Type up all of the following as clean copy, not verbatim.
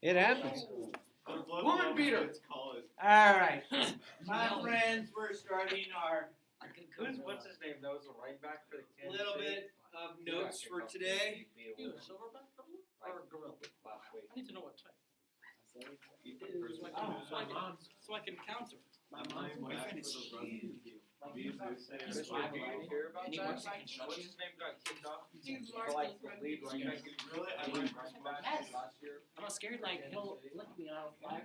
It happens. Woman beater. All right, my friends, we're starting our What's his name? That was a right back for the Kansas little City. bit of notes for today. You a silverback or a gorilla? I need to know what type. So I can counter. My boyfriend is huge. What's his name got kicked off? Like the lead running back. Really? Last year. I'm not scared, like, he'll lick me out. I'll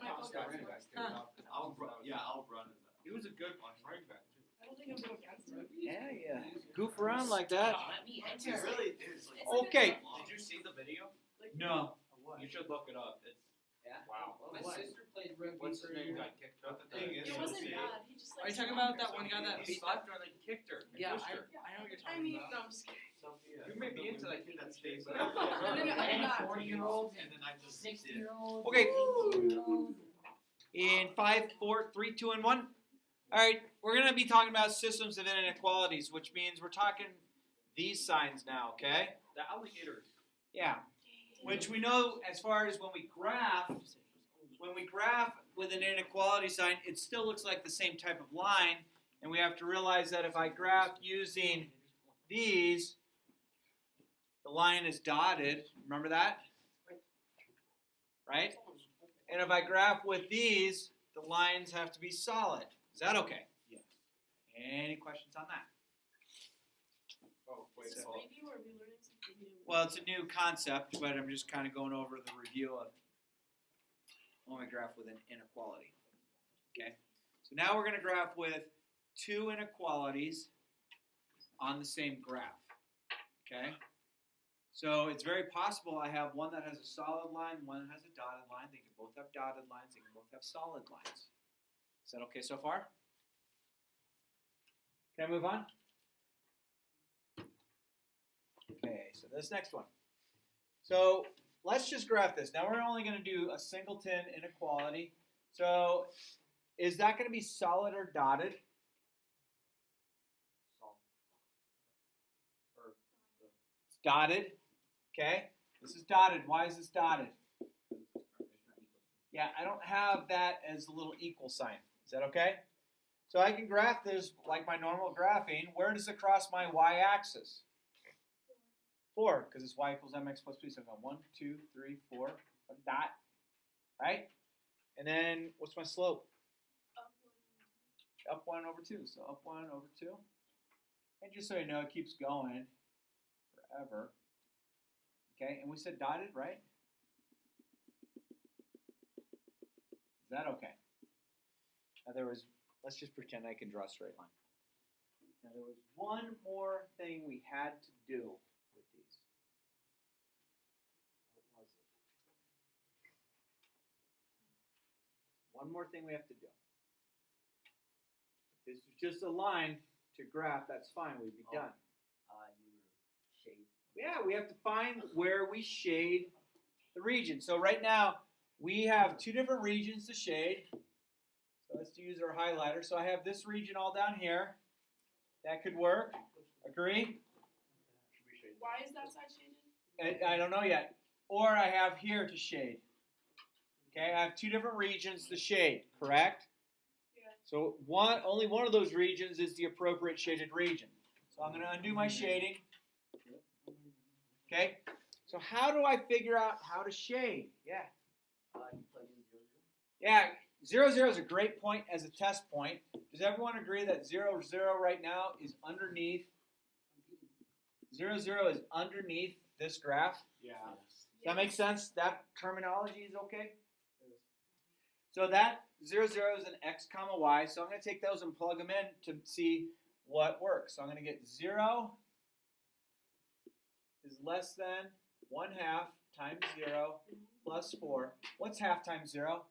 run it. He was a good running back too. I don't think I'm going against him. Yeah. Goof around like that. He really is. Okay. Did you see the video? No. You should look it up. It's wow. My sister played rugby. What's his name got kicked off? The thing is, It wasn't bad. He just Are like. you talking about that one guy that he beat slapped her and then kicked her. Yeah, Pushed her. I know what you're I talking mean, about. no, I'm just kidding. You may be into that kid that stays. No, I'm not. 40-year-olds And then I just 60-year-olds. Okay. 18-year-olds. In 5, 4, 3, 2, and 1. All right, we're going to be talking about systems of inequalities, which means we're talking these signs now, okay? The alligators. Yeah. Which we know as far as when we graph with an inequality sign, it still looks like the same type of line, and we have to realize that if I graph using these, the line is dotted. Remember that? Right? And if I graph with these, the lines have to be solid. Is that okay? Yes. Any questions on that? Oh, wait. Is this review or are we learning something new? Well, it's a new concept, but I'm just kind of going over the review of when we graph with an inequality. Okay? So now we're going to graph with two inequalities on the same graph. Okay? So it's very possible I have one that has a solid line, one that has a dotted line. They can both have dotted lines. They can both have solid lines. Is that okay so far? Can I move on? Okay, so this next one. So let's just graph this. Now we're only going to do a singleton inequality. So is that going to be solid or dotted? It's dotted. Okay, this is dotted. Why is this dotted? Yeah, I don't have that as a little equal sign. Is that okay? So I can graph this like my normal graphing. Where does it cross my y-axis? 4, because it's y equals mx plus b. So I'm going 1, 2, 3, 4, a dot, right? And then what's my slope? Up 1 over 2. So up 1 over 2. And just so you know, it keeps going forever. Okay, and we said dotted, right? Is that okay? Now there was, let's just pretend I can draw a straight line. Now there was one more thing we had to do with these. What was it? One more thing we have to do. If this was just a line to graph, that's fine, we'd be done. You shade. Yeah, we have to find where we shade the region. So right now, we have two different regions to shade. So let's use our highlighter. So I have this region all down here. That could work. Agree? Why is that side shaded? I don't know yet. Or I have here to shade. Okay, I have two different regions to shade, correct? Yeah. So only one of those regions is the appropriate shaded region. So I'm going to undo my shading. Okay, so how do I figure out how to shade? Yeah. You plug in 0, 0. Yeah, 0, 0 is a great point as a test point. Does everyone agree that 0, 0 right now is underneath? 0, 0 is underneath this graph? Yeah. Does that make sense? That terminology is okay? So that 0, 0 is an x comma y. So I'm going to take those and plug them in to see what works. So I'm going to get 0 is less than 1/2 times 0 plus 4. What's half times 0?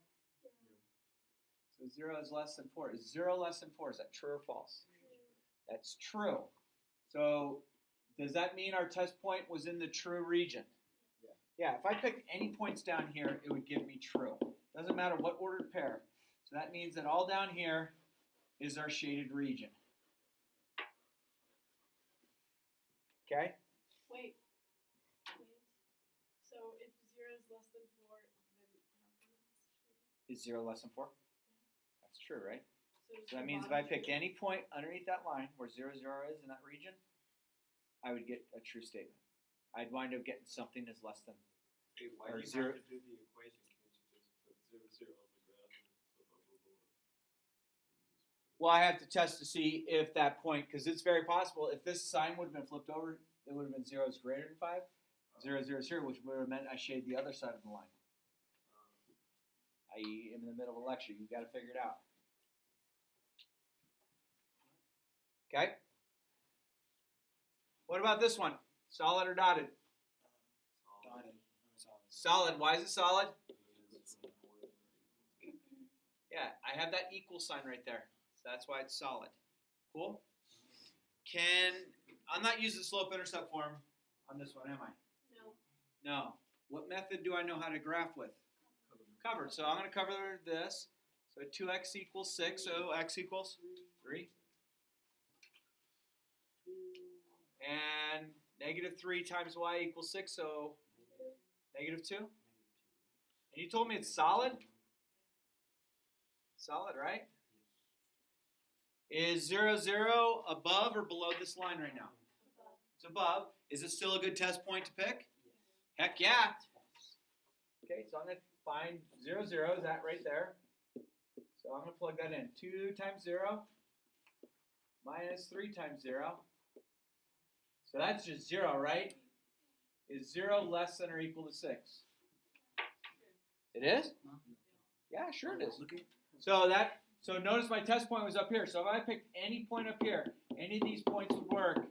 So 0 is less than 4. Is 0 less than 4? Is that true or false? That's true. So does that mean our test point was in the true region? Yeah, if I picked any points down here, it would give me true. Doesn't matter what ordered pair. So that means that all down here is our shaded region. Okay? Wait. So less than 4, then how come it's shaded? Is 0 less than 4? That's true, right? does So that the means if I bottom picked shade- any point underneath that line where 0, 0 is in that region, I would get a true statement. I'd wind up getting something that's less than. Hey, why Or do you zero- have to do the equation? Can't you just put 0, 0 on the graph and flip over below? Well, I have to test to see if that point, because it's very possible if this sign would have been flipped over, it would have been 0 is greater than 5. 0, 0 is here, which would have meant I shade the other side of the line. I.e., in the middle of a lecture, you've got to figure it out. Okay? What about this one? Solid or dotted? Dotted. Solid. Why is it solid? Yeah, I have that equal sign right there. So that's why it's solid. Cool? I'm not using slope-intercept form on this one, am I? No. No. What method do I know how to graph with? Covered. So I'm going to cover this. So 2x equals 6, so x equals 3. And negative 3 times y equals 6, so negative 2. And you told me it's solid? Solid, right? Is 0, 0 above or below this line right now? It's above. Is it still a good test point to pick? Heck yeah. Okay, so I'm going to find 0, 0, is that right there? So I'm going to plug that in. 2 times 0 minus 3 times 0. So that's just 0, right? Is 0 less than or equal to 6? It is? Yeah, sure it is. So notice my test point was up here. So if I picked any point up here, any of these points would work.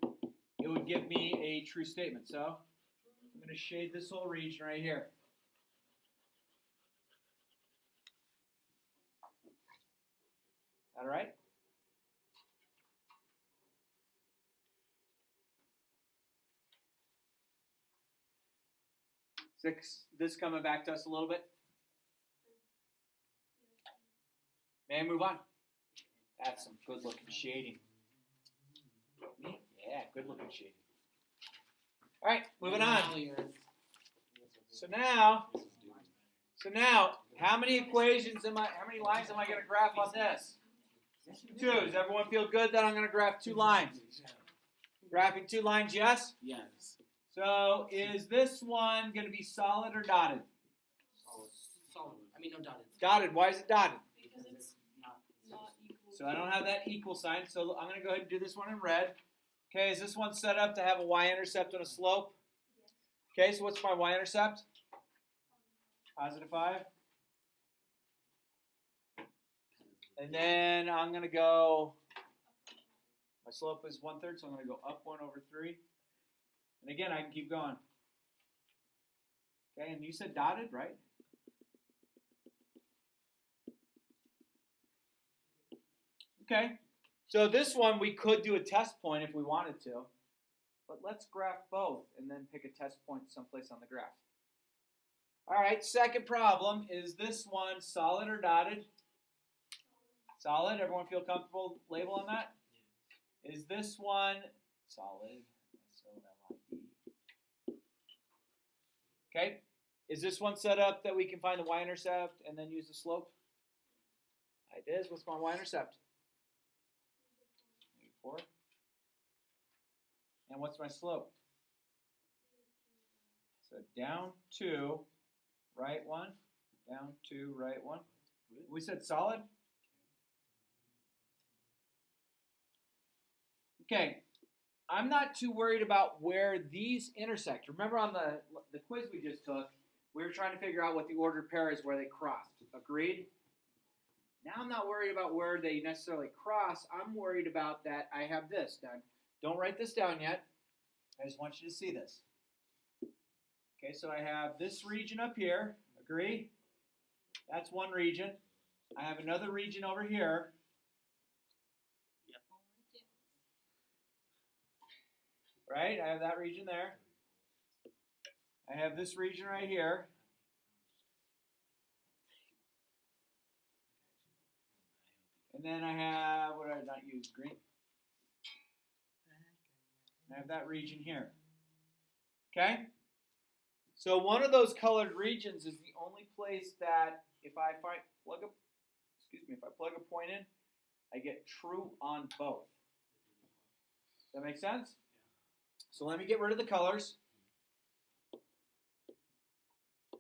It would give me a true statement. So I'm going to shade this whole region right here. All right? This coming back to us a little bit. May I move on? That's some good looking shading. Yeah, good looking shading. All right, moving on. So now, how many lines am I going to graph on this? 2. Does everyone feel good that I'm going to graph 2 lines? Graphing 2 lines, yes? Yes. So is this one going to be solid or dotted? Solid. I mean, no dotted. Dotted. Why is it dotted? Because it's Not. not equal. So I don't have that equal sign, so I'm going to go ahead and do this one in red. Okay, is this one set up to have a y-intercept and a slope? Okay, so what's my y-intercept? Positive 5. And then I'm going to go, my slope is 1/3, so I'm going to go up 1/3. And again, I can keep going. Okay, and you said dotted, right? Okay, so this one we could do a test point if we wanted to. But let's graph both and then pick a test point someplace on the graph. All right, second problem. Is this one solid or dotted? Solid. Everyone feel comfortable label on that? Is this one solid? S-O-L-I-D. Okay. Is this one set up that we can find the y-intercept and then use the slope? It is. What's my y-intercept? -4. And what's my slope? So down 2, right 1, down 2, right 1. We said solid? Okay. I'm not too worried about where these intersect. Remember on the quiz we just took, we were trying to figure out what the ordered pair is where they crossed. Agreed? Now I'm not worried about where they necessarily cross. I'm worried about that I have this done. Don't write this down yet. I just want you to see this. Okay, so I have this region up here. Agree? That's one region. I have another region over here. Right? I have that region there. I have this region right here. And then I have, what did I not use? Green. I have that region here. Okay? So one of those colored regions is the only place that if I plug a point in, I get true on both. Does that make sense? So let me get rid of the colors.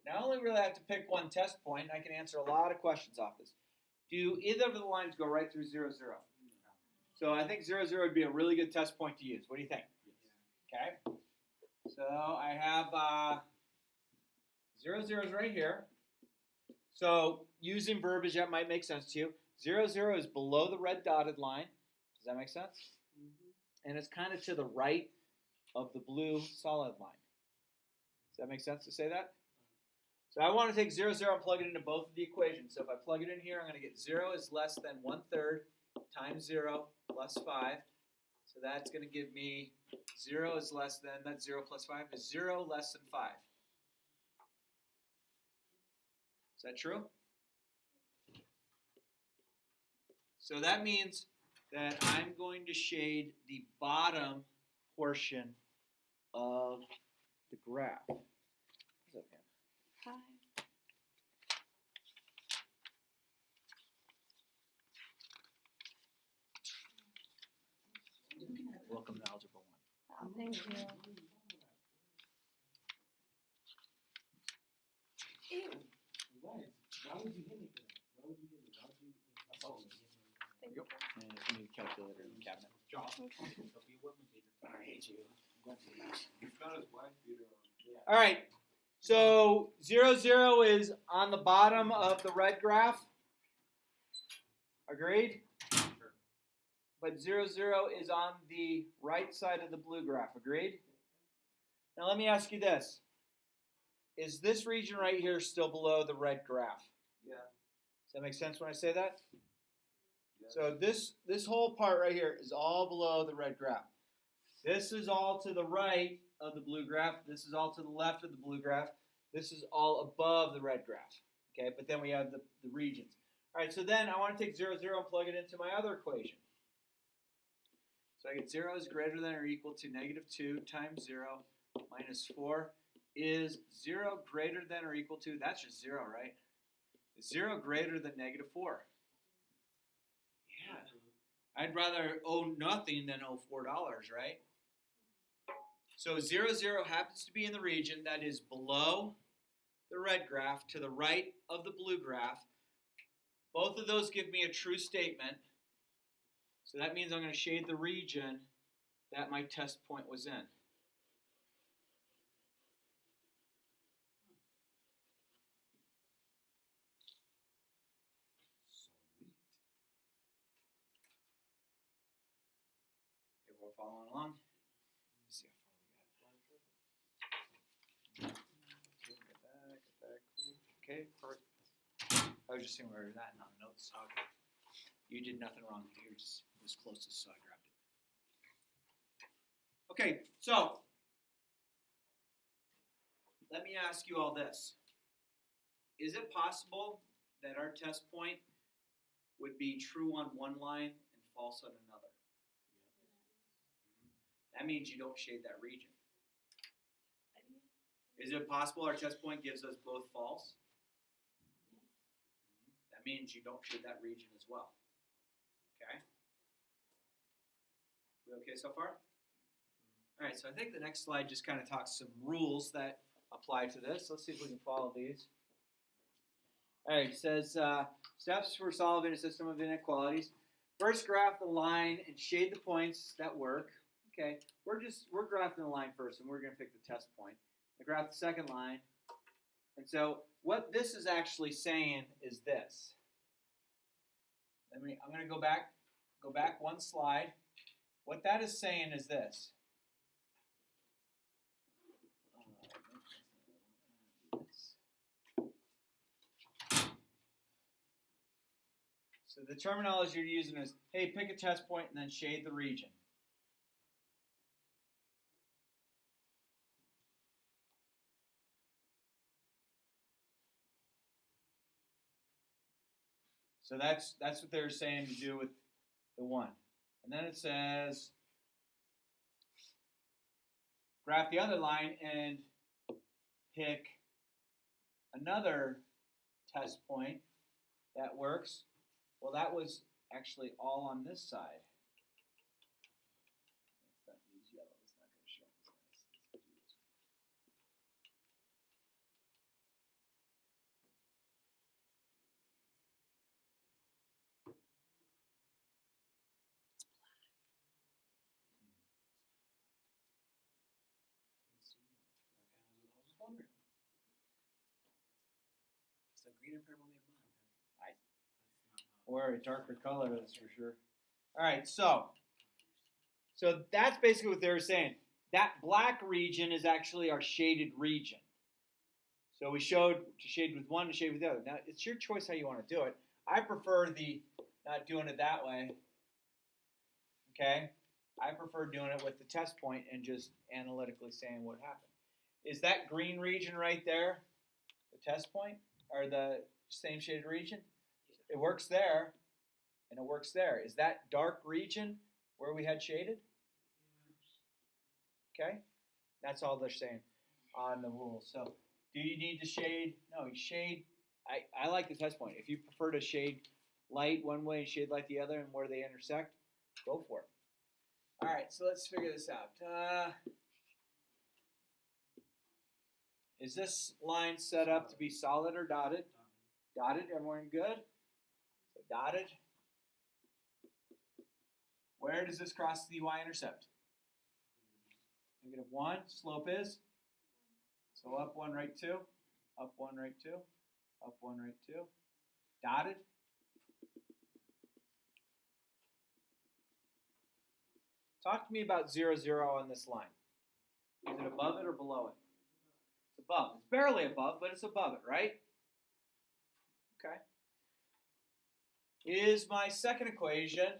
Now I only really have to pick one test point, and I can answer a lot of questions off this. Do either of the lines go right through 0, 0? So I think 0, 0 would be a really good test point to use. What do you think? Okay. So I have 0, 0 is right here. So using verbiage that might make sense to you. 0, 0 is below the red dotted line. Does that make sense? And it's kind of to the right of the blue solid line. Does that make sense to say that? So I want to take 0, 0 and plug it into both of the equations. So if I plug it in here, I'm going to get 0 is less than 1/3 times 0 plus 5. So that's going to give me 0 is less than, that's 0 plus 5 is 0 less than 5. Is that true? So that means that I'm going to shade the bottom portion of the graph. What's up, Hannah? Hi. Welcome to Algebra 1. Oh, thank you. Ew. Why would you hit me for that? Why would you hit me? Why would you Thank Yep. And if you need a calculator in the cabinet. Job. Okay. I hate you. He's got his wife beater on. All right. So 0, 0 is on the bottom of the red graph. Agreed? Sure. But 0, 0 is on the right side of the blue graph. Agreed? Now let me ask you this. Is this region right here still below the red graph? Yeah. Does that make sense when I say that? Yeah. So this whole part right here is all below the red graph. This is all to the right of the blue graph. This is all to the left of the blue graph. This is all above the red graph. Okay, but then we have the regions. All right, so then I want to take 0, 0 and plug it into my other equation. So I get 0 is greater than or equal to -2 times 0 minus 4. Is 0 greater than or equal to, that's just 0, right? Is 0 greater than -4? Yeah. I'd rather owe nothing than owe $4, right? So 0, 0 happens to be in the region that is below the red graph to the right of the blue graph. Both of those give me a true statement. So that means I'm going to shade the region that my test point was in. Everyone following along? Let's see how far we got. Get that, cool. Okay, perfect. I was just seeing where that and on the notes. Okay. You did nothing wrong. You just was closest, so I grabbed it. Okay, so let me ask you all this. Is it possible that our test point would be true on one line and false on another? That means you don't shade that region. Is it possible our test point gives us both false? That means you don't shade that region as well. Okay? We okay so far? All right, so I think the next slide just kind of talks some rules that apply to this. Let's see if we can follow these. All right, it says steps for solving a system of inequalities. First, graph the line and shade the points that work. Okay, we're graphing the line first, and we're going to pick the test point. I graph the second line, and so what this is actually saying is this. I'm going to go back one slide. What that is saying is this. So the terminology you're using is, hey, pick a test point and then shade the region. So that's what they're saying to do with the one. And then it says, graph the other line and pick another test point that works, well, that was actually all on this side. That means yellow is not going to show up as nice. Let's do this. So green and purple make black. Or a darker color, that's for sure. All right, so that's basically what they were saying. That black region is actually our shaded region. So we showed to shade with one, to shade with the other. Now, it's your choice how you want to do it. I prefer not doing it that way. Okay? I prefer doing it with the test point and just analytically saying what happened. Is that green region right there the test point? Or the same shaded region? It works there, and it works there. Is that dark region where we had shaded? Okay? That's all they're saying on the rules. So, do you need to shade? No, you shade. I like the test point. If you prefer to shade light one way and shade light the other and where they intersect, go for it. All right, so let's figure this out. Is this line set up to be solid or dotted? Dotted, everyone good? So dotted. Where does this cross the y-intercept? -1, slope is? So up 1, right 2, up 1, right 2, up 1, right 2. Dotted. Talk to me about 0, 0 on this line. Is it above it or below it? It's above. It's barely above, but it's above it, right? Okay. Is my second equation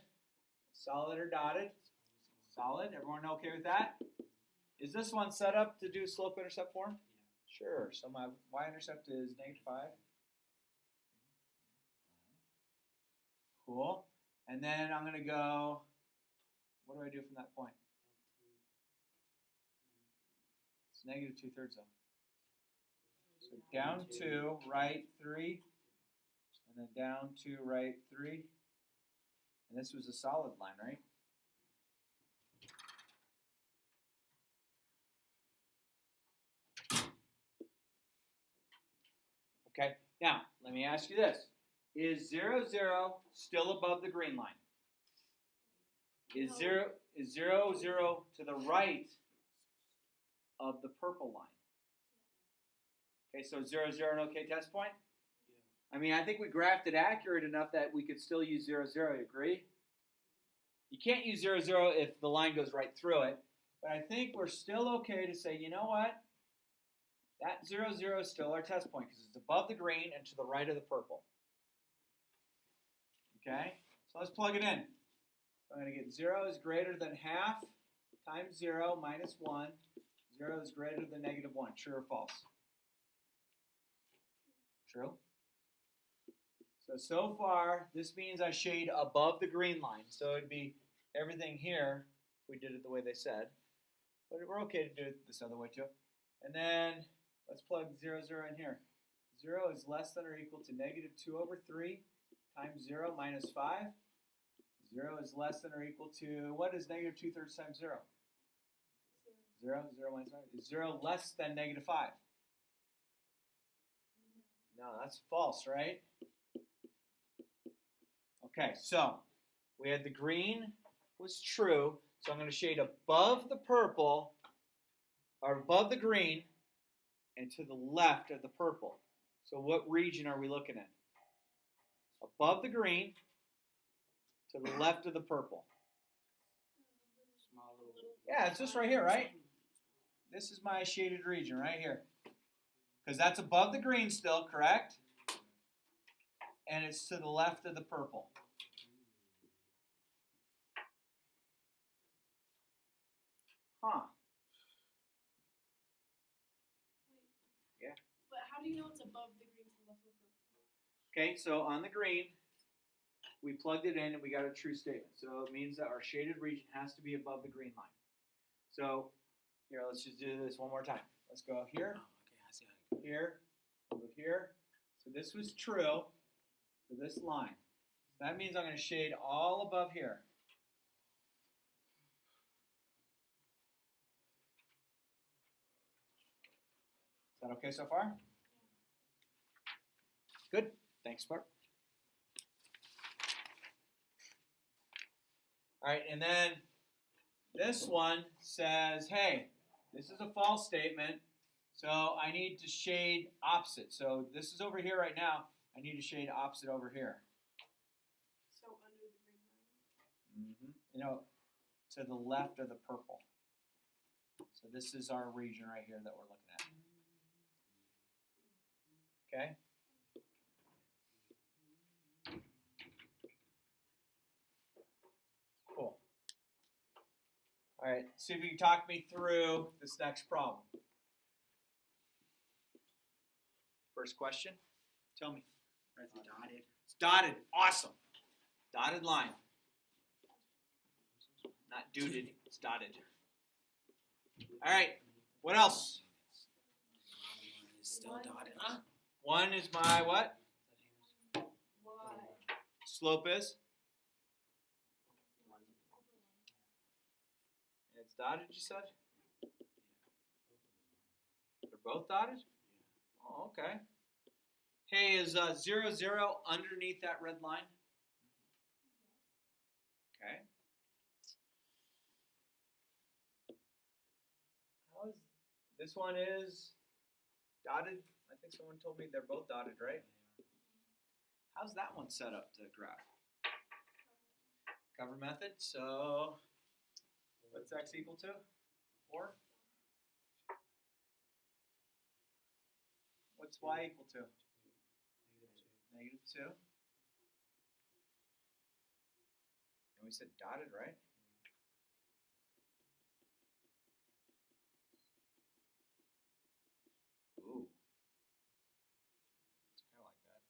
solid or dotted? Solid. Everyone okay with that? Is this one set up to do slope-intercept form? Sure. So my y-intercept is -5. Cool. And then I'm going to go, what do I do from that point? It's -2/3 though. So down 2, right 3, and then down 2, right 3. And this was a solid line, right? Okay, now let me ask you this. Is 0, 0 still above the green line? Is 0, 0 to the right of the purple line? Okay, so 0, 0 an okay test point? I mean, I think we graphed it accurate enough that we could still use 0, 0, you agree? You can't use 0, 0 if the line goes right through it, but I think we're still okay to say, you know what? That 0, 0 is still our test point because it's above the green and to the right of the purple. Okay, so let's plug it in. So I'm going to get 0 is greater than half times 0 minus 1. 0 is greater than -1. True or false? True. So far, this means I shade above the green line. So it'd be everything here if we did it the way they said. But we're okay to do it this other way too. And then let's plug 0, 0 in here. 0 is less than or equal to -2/3 times 0 minus 5. 0 is less than or equal to, what is -2/3 times 0? 0, 0 minus 5. Is 0 less than -5? No, that's false, right? Okay, so we had the green was true, so I'm going to shade above the purple, or above the green, and to the left of the purple. So what region are we looking at? Above the green, to the left of the purple. Yeah, it's just right here, right? This is my shaded region right here. Because that's above the green still, correct? And it's to the left of the purple. Huh. Yeah. But how do you know it's above the green to the left of the purple? Okay, so on the green, we plugged it in and we got a true statement. So it means that our shaded region has to be above the green line. So here, let's just do this one more time. Let's go here. Oh, okay, I see. here, we'll go here. So this was true for this line. So that means I'm going to shade all above here. Is that okay so far? Good. Thanks, Bart. All right, and then this one says, hey, this is a false statement, so I need to shade opposite. So this is over here right now. I need to shade opposite over here. So under the green line. You know, to the left of the purple. So this is our region right here that we're looking at. Okay? Cool. All right, see if you can talk me through this next problem. First question, tell me. It's dotted. It's dotted. Awesome. Dotted line. Not duded, it's dotted. All right, what else? It's still dotted. One is my what? Why? Slope is? It's dotted, you said? They're both dotted? Oh, okay. Hey, is 0, 0 underneath that red line? Okay. How is this one is dotted? I think someone told me they're both dotted, right? How's that one set up to graph? Cover method. So what's x equal to? 4? What's y equal to? -2. And we said dotted, right? Ooh. It's kind of like that.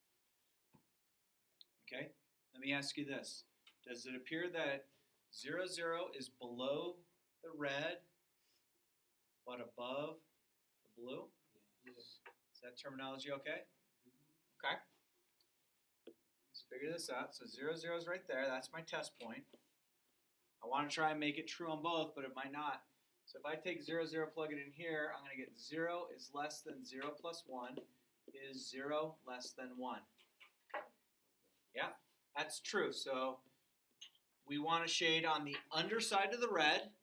Okay, let me ask you this. Does it appear that 0, 0 is below the red, but above the blue? Yes. Is that terminology okay? Okay. Let's figure this out. So 0, 0 is right there. That's my test point. I want to try and make it true on both, but it might not. So if I take 0, 0, plug it in here, I'm going to get 0 is less than 0 plus 1 is 0 less than 1. Yeah, that's true. So we want to shade on the underside of the red.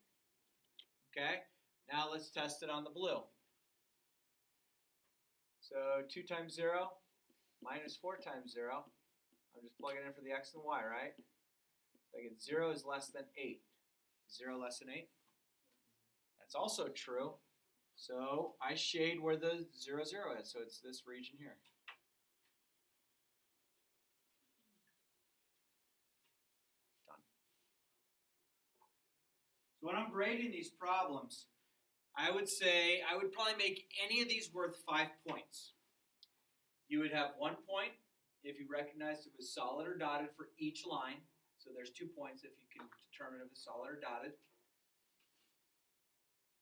Okay, now let's test it on the blue. So 2 times 0 minus 4 times 0. I'm just plugging in for the x and y, right? So I get 0 is less than 8. 0 less than 8? That's also true. So I shade where the 0, 0 is. So it's this region here. Done. So when I'm grading these problems, I would say I would probably make any of these worth 5 points. You would have 1 point if you recognized it was solid or dotted for each line. So there's 2 points if you can determine if it's solid or dotted.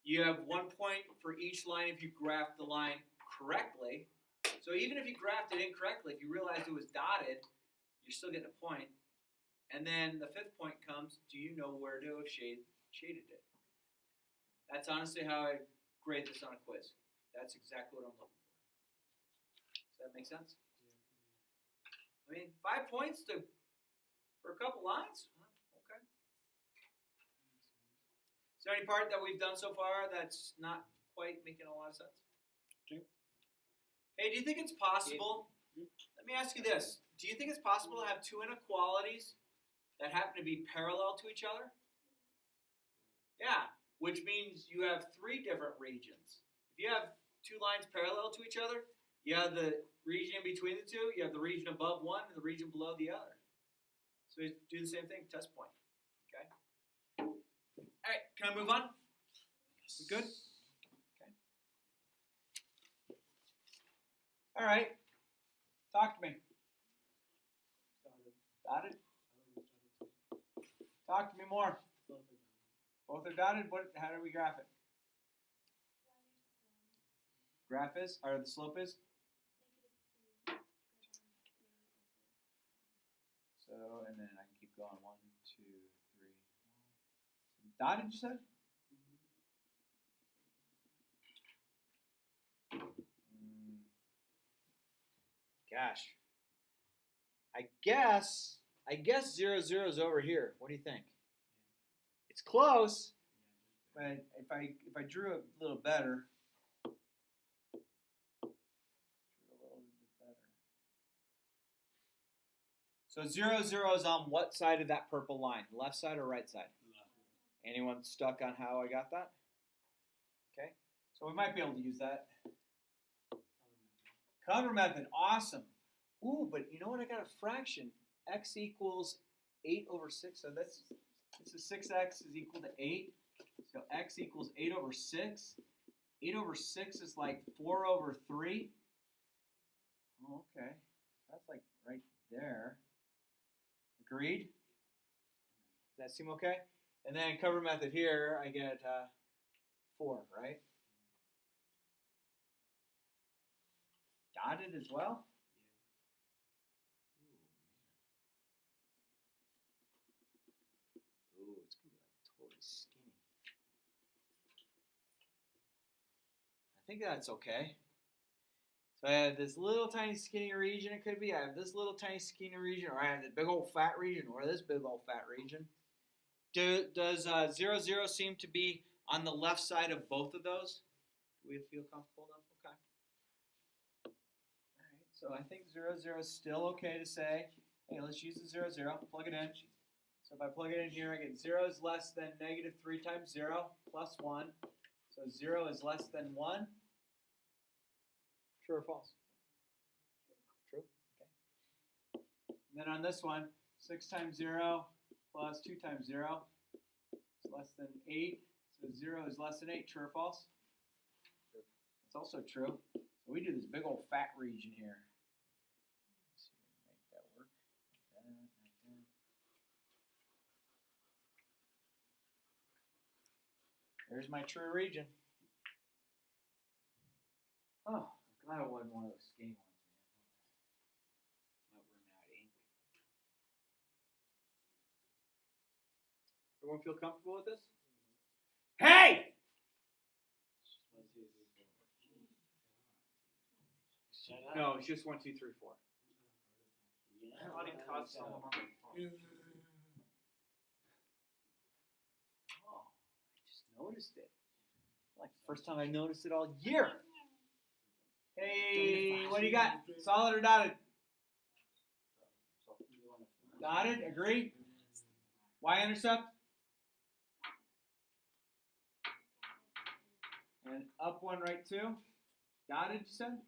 You have 1 point for each line if you graphed the line correctly. So even if you graphed it incorrectly, if you realized it was dotted, you're still getting a point. And then the 5th point comes, do you know where to have shaded it? That's honestly how I grade this on a quiz. That's exactly what I'm looking for. Does that make sense? I mean, 5 points for a couple lines? Okay. Is there any part that we've done so far that's not quite making a lot of sense? Okay. Hey, do you think it's possible? Let me ask you this. Do you think it's possible to have 2 inequalities that happen to be parallel to each other? Yeah, which means you have 3 different regions. If you have 2 lines parallel to each other, you have the region in between the 2, you have the region above one and the region below the other. So we do the same thing, test point. Okay. All right, can I move on? We good? Okay. All right, talk to me. Dotted? Talk to me more. Both are dotted. How do we graph it? graph is, or the slope is? So, and then I can keep going. 1, 2, 3. Dotted, you said? Gosh. I guess 0, 0 is over here. What do you think? It's close, but if I drew it a little better, So 0, 0 is on what side of that purple line? Left side or right side? Left. Anyone stuck on how I got that? Okay, so we might be able to use that. Cover method, awesome. Ooh, but you know what? I got a fraction. X equals 8 over 6. So this is 6x is equal to 8. So x equals 8 over 6. 8 over 6 is like 4 over 3. Oh, okay. That's like right there. Agreed? Does that seem okay? And then cover method here, I get 4, right? Dotted as well? Ooh, it's going to be like totally skinny. I think that's okay. So I have this little tiny skinny region it could be. I have this little tiny skinny region, or I have this big old fat region, or this big old fat region. Does 0, 0 seem to be on the left side of both of those? Do we feel comfortable enough? Okay. All right, so I think 0, 0 is still okay to say, hey, let's use the 0, 0, plug it in. So if I plug it in here, I get 0 is less than negative 3 times 0 plus 1. So 0 is less than 1. True or false? True. Okay. And then on this one, 6 times 0 plus 2 times 0 is less than 8. So 0 is less than 8. True or false? True. It's also true. So we do this big old fat region here. Let's see if we can make that work. Like that, like that. There's my true region. Oh. Glad it wasn't one of those skinny ones, man. Might run out of ink. Everyone feel comfortable with this? Hey! Shut up. No, it's just 1, 2, 3, 4. I thought he caught someone on the phone. Oh, I just noticed it. Like the first time I noticed it all year. Hey, what do you got? Solid or dotted? Dotted, agree? Y-intercept? And up 1, right 2? Dotted, you said?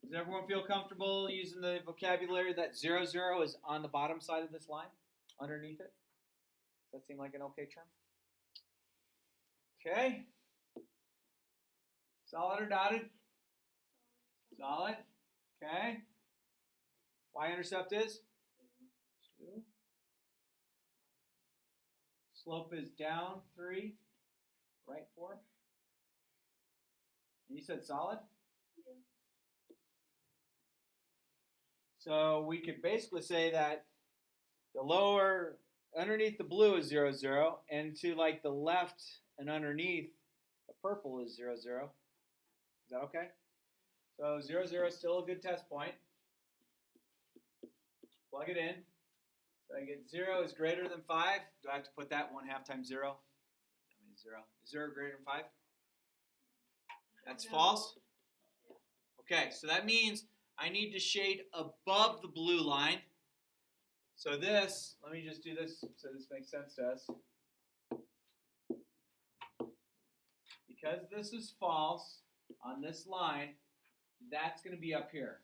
Does everyone feel comfortable using the vocabulary that 0, 0 is on the bottom side of this line? Underneath it? Does that seem like an okay term? Okay. Solid or dotted? Solid. Okay. Y-intercept is? 2. Slope is down 3, right 4. And you said solid? Yeah. So we could basically say that the lower, underneath the blue is 0, 0, and to like the left and underneath the purple is 0, 0. Is that okay? So 0, 0 is still a good test point. Plug it in. So I get 0 is greater than 5. Do I have to put that 1/2 times 0? I mean 0. Is 0 greater than 5? That's false? Okay, so that means I need to shade above the blue line. So this, let me just do this so this makes sense to us. Because this is false on this line, that's going to be up here.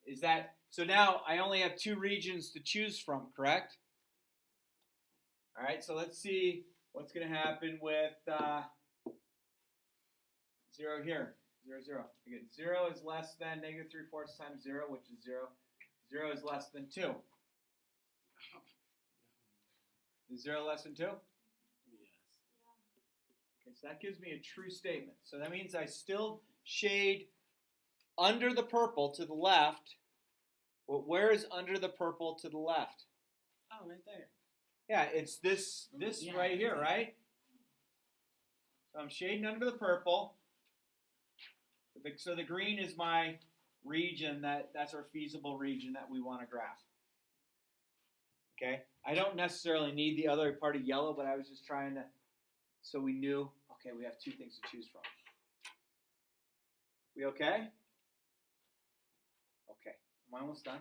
Is that, so now I only have 2 regions to choose from, correct? All right, so let's see what's going to happen with 0 here. 0, 0. Again, 0 is less than negative 3/4 times 0, which is 0. 0 is less than 2. Is 0 less than 2? Yes. So that gives me a true statement. So that means I still shade under the purple to the left. Well, where is under the purple to the left? Oh, right there. Yeah, it's this right here, right? So I'm shading under the purple. So the green is my region, that's our feasible region that we want to graph. Okay? I don't necessarily need the other part of yellow, but I was just trying to, so we knew, okay, we have two things to choose from. We okay? Okay. Am I almost done?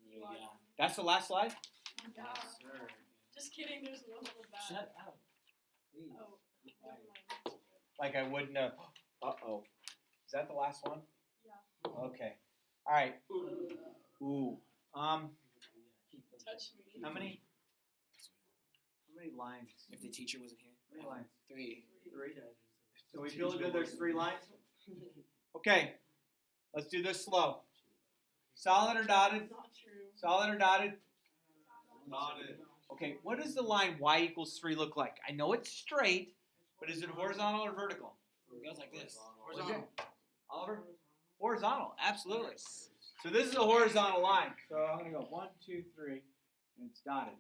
Yeah. That's the last slide? Yeah. Sir. Just kidding, there's one of that. Shut up. Please. Oh, never mind. Like I wouldn't have. Uh-oh. Is that the last one? Yeah. Okay. All right. Ooh. Touch me. How many lines? If the teacher wasn't here. How many lines? 3. 3. So we feel good there's 3 lines? Okay. Let's do this slow. Solid or dotted? Not true. Solid or dotted? Dotted. Okay, what does the line y equals 3 look like? I know it's straight, but is it horizontal or vertical? It goes like this. What is it? Oliver? Horizontal, absolutely. So this is a horizontal line. So I'm going to go 1, 2, 3, and it's dotted.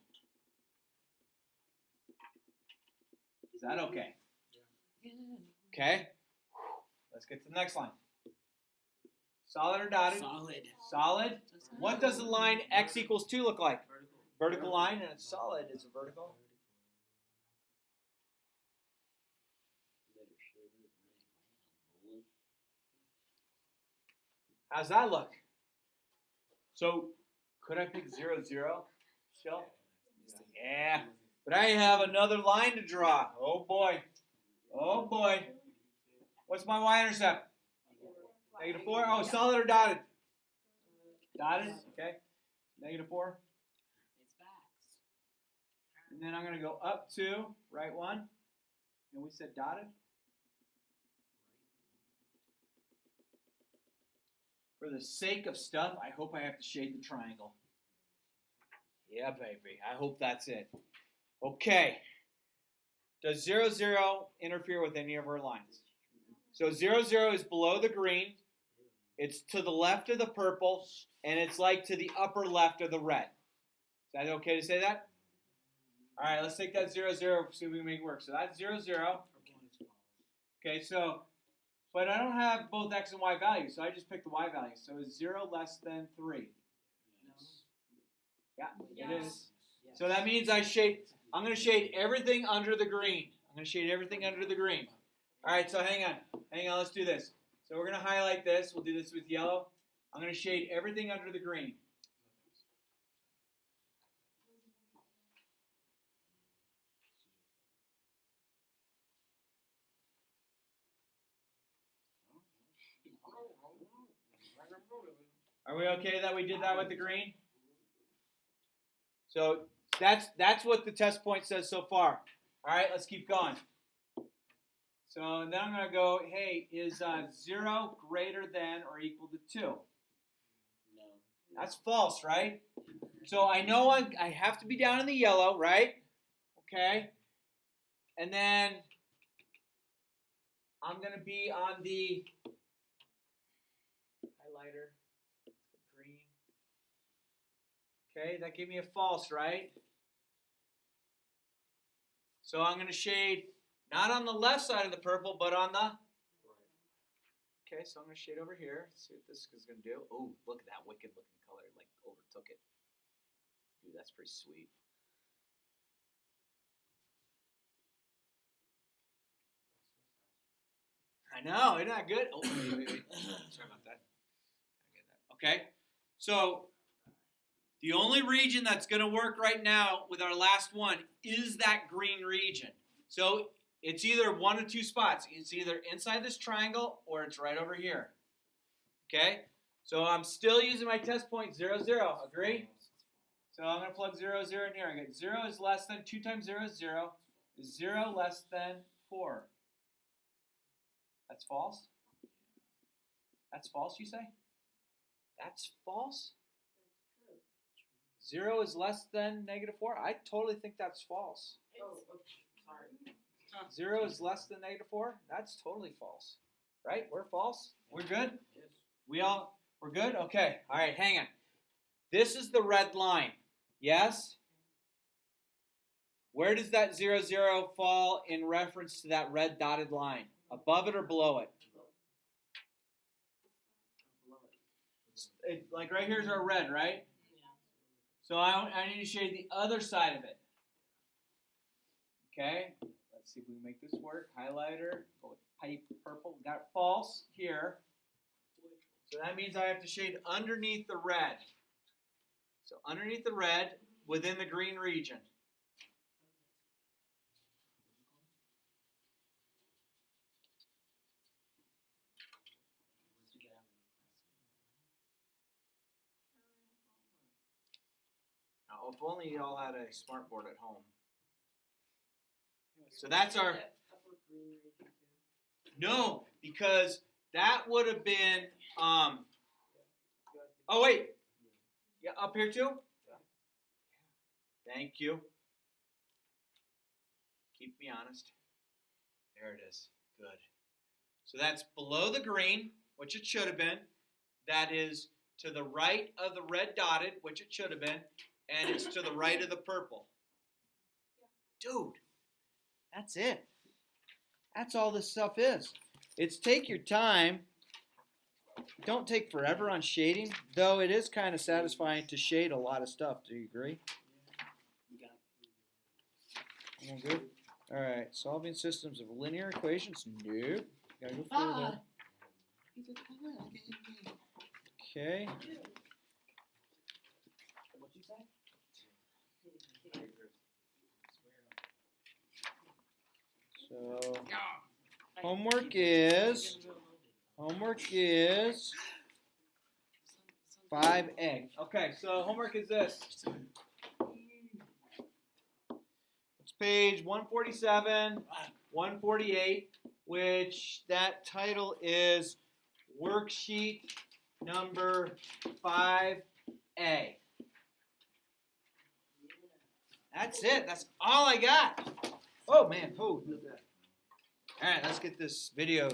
Is that okay? Okay. Let's get to the next line. Solid or dotted? Solid. Solid. What does the line x equals 2 look like? Vertical line, and it's solid. It's a vertical. How's that look? So, could I pick 0, 0? Still? Yeah. But I have another line to draw. Oh boy. Oh boy. What's my y-intercept? -4. Oh, solid or dotted? Dotted. Okay. -4. And then I'm going to go up to right 1. And we said dotted. For the sake of stuff, I hope I have to shade the triangle. Yeah, baby. I hope that's it. Okay. Does 0, 0 interfere with any of our lines? So 0, 0 is below the green. It's to the left of the purple. And it's like to the upper left of the red. Is that okay to say that? All right, let's take that 0, 0, see if we can make it work. So that's 0, 0. Okay, so, but I don't have both x and y values, so I just picked the y value. So is 0 less than 3? Yeah, it is. So that means I'm going to shade everything under the green. I'm going to shade everything under the green. All right, so hang on, let's do this. So we're going to highlight this. We'll do this with yellow. I'm going to shade everything under the green. Are we okay that we did that with the green? So that's what the test point says so far. All right, let's keep going. So then I'm going to go, hey, is 0 greater than or equal to 2? No. That's false, right? So I know I have to be down in the yellow, right? Okay. And then I'm going to be on the highlighter. Green. Okay, that gave me a false, right? So I'm going to shade not on the left side of the purple, but on the right. Okay, so I'm going to shade over here. See what this is going to do. Oh, look at that wicked looking color. It like overtook it. Dude, that's pretty sweet. I know, isn't that good? Oh, wait. Sorry about that. Okay, so the only region that's going to work right now with our last one is that green region. So it's either one of two spots. It's either inside this triangle or it's right over here. Okay, so I'm still using my test point 0, 0. Agree? So I'm going to plug 0, 0 in here. I get 0 is less than 2 times 0 is 0. Is 0 less than 4? That's false? That's false, you say? That's false? 0 is less than -4? I totally think that's false. Sorry. 0 is less than -4? That's totally false. Right? We're false? We're good? Yes. We're good? Okay. All right, hang on. This is the red line. Yes? Where does that 0, 0 fall in reference to that red dotted line? Above it or below it? Like right here's our red, right? So I need to shade the other side of it. Okay? Let's see if we can make this work. Highlighter, go with pipe purple. Got false here. So that means I have to shade underneath the red. So underneath the red, within the green region. Now, if only you all had a smart board at home. So that's our... No, because that would have been... Oh, wait. Yeah, up here too? Thank you. Keep me honest. There it is. Good. So that's below the green, which it should have been. That is to the right of the red dotted, which it should have been. And it's to the right of the purple. Dude, that's it. That's all this stuff is. It's take your time. Don't take forever on shading, though it is kind of satisfying to shade a lot of stuff. Do you agree? All good? All right, solving systems of linear equations. Nope. Gotta go further. Okay. So homework is 5A. Okay, so homework is this. It's page 147, 148, which that title is worksheet number 5A. That's it. That's all I got. Oh, man. Oh. All right, let's get this video